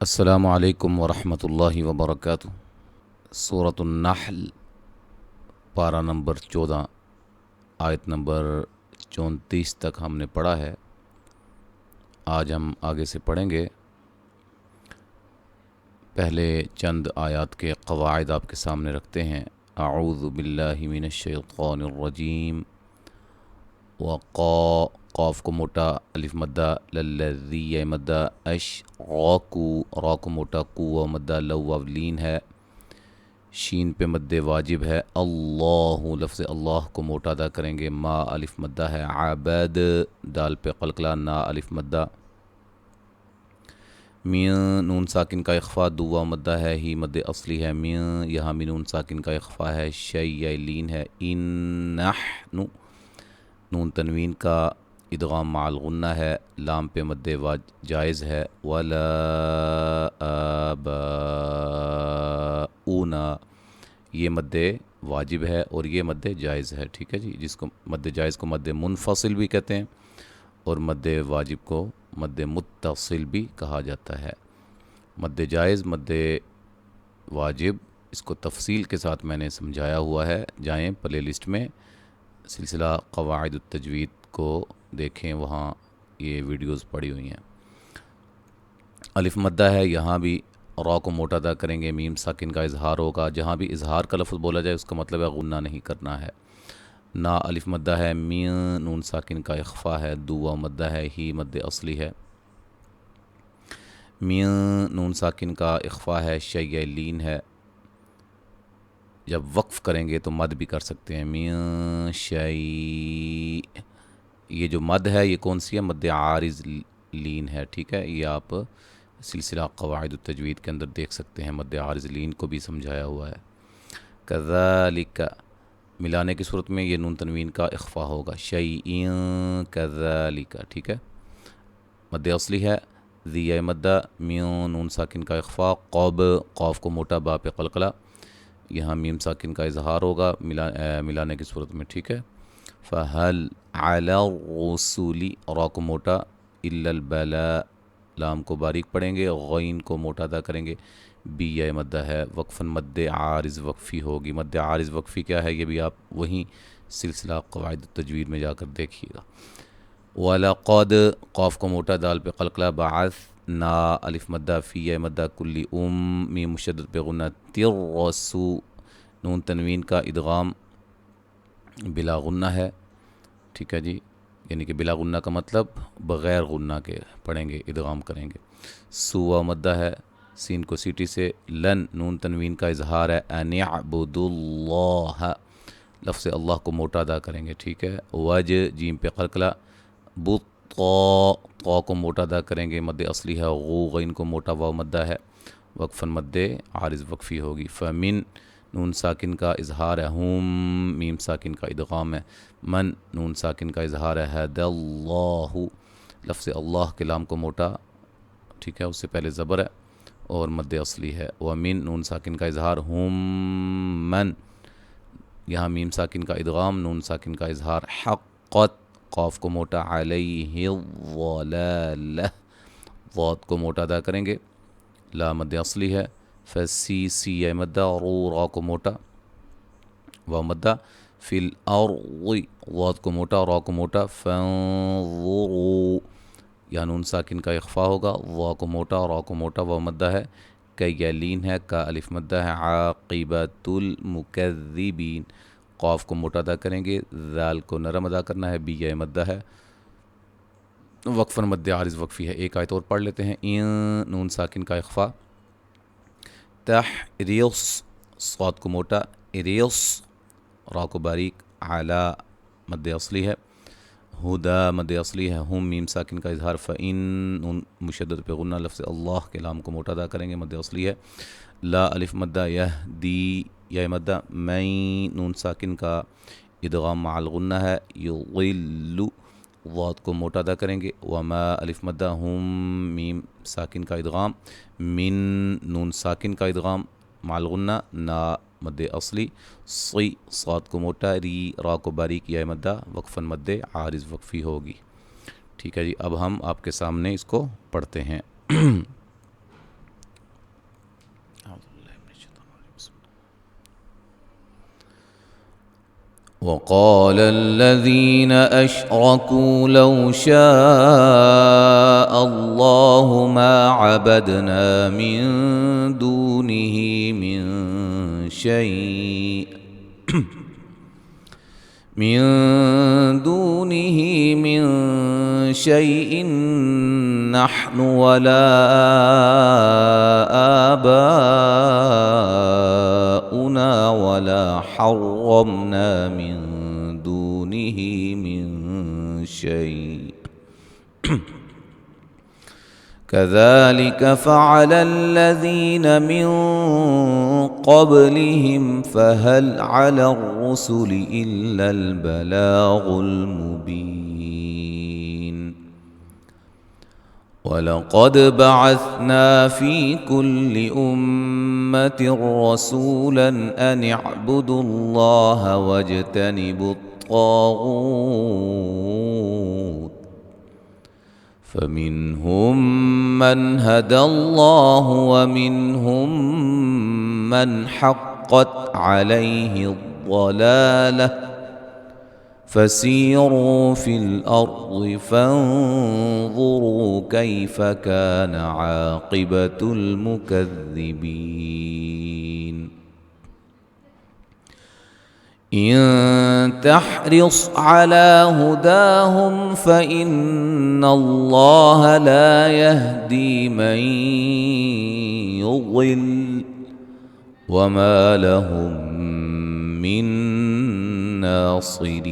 السلام علیکم ورحمۃ اللہ وبرکاتہ۔ سورۃ النحل، پارہ نمبر 14، آیت نمبر 34 تک ہم نے پڑھا ہے۔ آج ہم آگے سے پڑھیں گے۔ پہلے چند آیات کے قواعد آپ کے سامنے رکھتے ہیں۔ اعوذ باللہ من الشیطان الرجیم۔ قاف کو موٹا، الف مدہ، للذی مدہ، اشراکو، را کو موٹا، قو مدہ، لو واو لین ہے، شین پہ مد واجب ہے۔ اللہ، لفظ اللہ کو موٹا ادا کریں گے، ما الف مدہ ہے، عبد، دال پہ قلقلہ، نا الف مدہ، من نون ساکن کا اخفا، دو واو مدہ ہے، ہی مد اصلی ہے، من یہاں من نون ساکن کا اخفا ہے، شیء لین ہے، ان نحن نون تنوین کا ادغام مع الغنہ ہے، لام پہ مد جائز ہے، ولا آباؤنا یہ مد واجب ہے اور یہ مد جائز ہے، ٹھیک ہے جی، جس کو مد جائز کو مد منفصل بھی کہتے ہیں اور مد واجب کو مد متصل بھی کہا جاتا ہے۔ مد جائز، مد واجب، اس کو تفصیل کے ساتھ میں نے سمجھایا ہوا ہے، جائیں پلے لسٹ میں سلسلہ قواعد التجوید کو دیکھیں، وہاں یہ ویڈیوز پڑی ہوئی ہیں۔ الف مدہ ہے، یہاں بھی را کو موٹا ادا کریں گے، میم ساکن کا اظہار ہوگا، جہاں بھی اظہار کا لفظ بولا جائے اس کا مطلب ہے غنہ نہیں کرنا ہے۔ نا الف مدہ ہے، مین نون ساکن کا اخفا ہے، دو واو مدہ ہے، ہی مد اصلی ہے، مین نون ساکن کا اخفا ہے، شیء لین ہے، جب وقف کریں گے تو مد بھی کر سکتے ہیں، من شیء، یہ جو مد ہے یہ کون سی ہے؟ مد عارض لین ہے، ٹھیک ہے، یہ آپ سلسلہ قواعد التجوید کے اندر دیکھ سکتے ہیں، مد عارض لین کو بھی سمجھایا ہوا ہے۔ کذالک، ملانے کی صورت میں یہ نون تنوین کا اخفا ہوگا، شیئن کذالک، ٹھیک ہے، مد اصلی ہے، ذی مدہ، میون نون ساکن کا اخفا، قوب، قاف کو موٹا، با پہ قلقلہ، یہاں میم ساکن کا اظہار ہوگا ملانے کی صورت میں، ٹھیک ہے۔ فہل علی الرسول، را کو موٹا، الا البلاء، لام کو باریک پڑھیں گے، غین کو موٹا ادا کریں گے، بی یا مدہ ہے، وقفاً مد عارض وقفی ہوگی۔ مد عارض وقفی کیا ہے یہ بھی آپ وہیں سلسلہ قواعد التجوید میں جا کر دیکھیے گا۔ وَلَقَدْ، قاف کو موٹا، دال پہ قلقلہ، بعثنا الف مدہ، فی یا مدہ، کلی میم مشدد پہ غنہ، ترسو نون تنوین کا ادغام بلا غنہ ہے، ٹھیک ہے جی، یعنی کہ بلا غنہ کا مطلب بغیر غنہ کے پڑھیں گے، ادغام کریں گے، سوا مدہ ہے، سین کو سیٹی سے، لن نون تنوین کا اظہار ہے، ان اعبدوا اللہ، لفظ اللہ کو موٹا ادا کریں گے، ٹھیک ہے، وج جیم پہ قلقلہ، بطا، طا کو موٹا ادا کریں گے، مد اصلی ہے، غو غین کو موٹا، واو مدہ ہے، وقفاً مد عارض وقفی ہوگی، فمن نون ساکن کا اظہار ہے، ہم میم ساکن کا ادغام ہے، من نون ساکن کا اظہار ہے، ہد اللہ، لفظ اللہ کے لام کو موٹا، ٹھیک ہے، اس سے پہلے زبر ہے اور مد اصلی ہے، ومن نون ساکن کا اظہار، ہم من یہاں میم ساکن کا ادغام، نون ساکن کا اظہار، حقت، قاف کو موٹا، علیہ الضلالہ، ضاد کو موٹا ادا کریں گے، لا مد اصلی ہے، فسی سی مدہ، رو را کو موٹا، واو مدہ، فی الارض، ضاد کو موٹا، را کو موٹا، فانظروا یا نون ساکن کا اخفا ہوگا، وا کو موٹا، را کو موٹا، واو مدہ ہے، کی لین ہے، کا الف مدہ ہے، عاقبۃ المکذبین، قاف کو موٹا ادا کریں گے، ذال کو نرم ادا کرنا ہے، بی یا مدہ ہے، وقفاً مد عارض وقفی ہے۔ ایک آیت اور پڑھ لیتے ہیں، این نون ساکن کا اخفا، تحریص، صاد کو موٹا، اریص، را کو باریک، علا مد اصلی ہے، ہدا مد اصلی ہے، ہم میم ساکن کا اظہار، فإن نون مشدد پہ غنہ، لفظ اللہ کے لام کو موٹا ادا کریں گے، مد اصلی ہے، لا الف مدہ، یہدی یا مدہ، میں نون ساکن کا ادغام مع الغنہ ہے، یضل، ضاد کو موٹا ادا کریں گے، وما الف مدہ، ہم میم ساکن کا ادغام، من نون ساکن کا ادغام مع الغنہ، نا مد اصلی، صی صاد کو موٹا، ری را کو باریک، یا مدہ، وقفاً مد عارض وقفی ہوگی، ٹھیک ہے جی۔ اب ہم آپ کے سامنے اس کو پڑھتے ہیں۔ وقال الذين أشركوا لو شاء الله ما عبدنا من دونه من شيء نحن ولا آباؤنا ولا حرمنا من دونه من شيء كذلك فعل الذين من قبلهم فهل على الرسل إلا البلاغ المبين ولقد بعثنا في كل أمة رسولا أن اعبدوا الله واجتنبوا الطاغوت فمنهم من هدى الله ومنهم من حقت عليه الضلالة فسيروا في الأرض فانظروا كيف كان عاقبة المكذبين إن تحرص على هداهم فإن الله لا يهدي من يضل وما لهم من ناصرين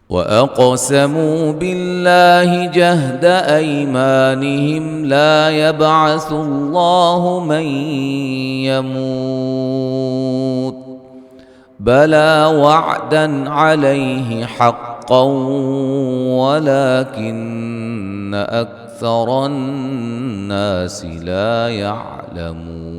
وأقسموا بالله جهد أيمانهم لا يبعث الله من يموت بلى وعدا عليه حقا ولكن أكثر الناس لا يعلمون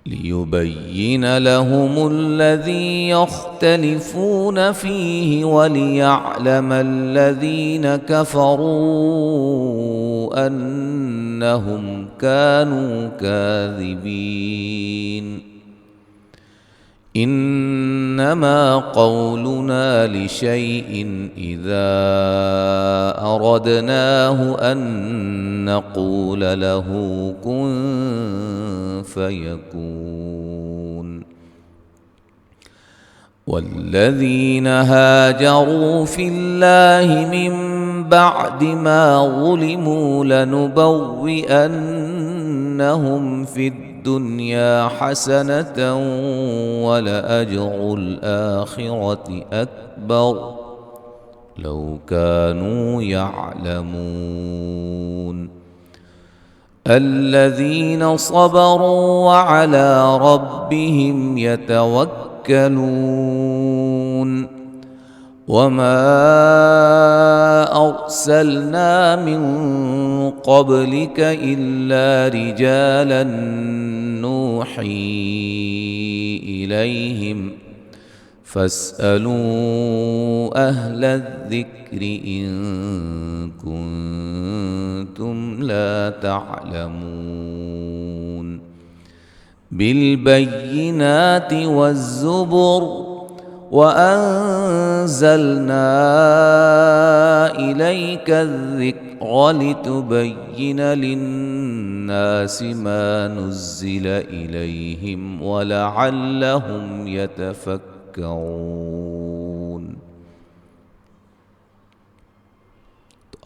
ليبين لهم الذي يختلفون فيه وليعلم الذين كفروا أنهم كانوا كاذبين إنما قولنا لشيء إذا أردناه أن نقول له كن فيكون والذين هاجروا في الله من بعد ما ظلموا لنبوئنهم في الدنيا حسنة ولأجر الآخرة أكبر لو كانوا يعلمون الذين صبروا وعلى ربهم يتوكلون وما أرسلنا من قبلك إلا رجالا نوحي إليهم فاسألوا أهل الذكر إن كنتم لا تعلمون بالبينات والزبر وأنزلنا إليك الذكر لتبين للناس ما نزل إليهم ولعلهم يتفكرون.